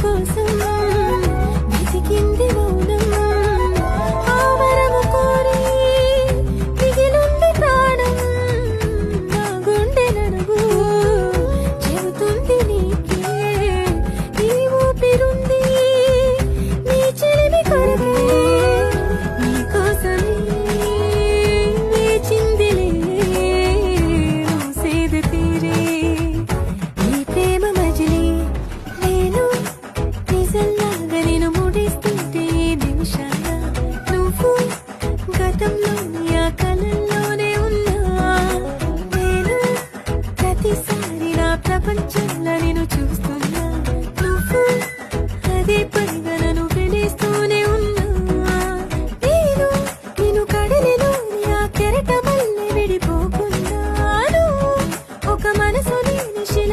కోసం వెతికింది మౌనం ఆ వరము కోరి మిగిలుంది ప్రాణం నా గుండె నడుగు చెబుతుంది నీకే ఈ ఊపిరుంది నీ చెలిమి కొరకే నీ కోసమే వేచిందిలే సేద తీరే ఈ ప్రేమ మజిలీ నేను నిజంలాగా నేను ముడిస్తుంటే ఈ నిమిషాన నువ్వు గతంలోని ఆ కలల్లోనే ఉన్నా నేను ప్రతిసారి నా ప్రపంచంలో నేను చూస్తూ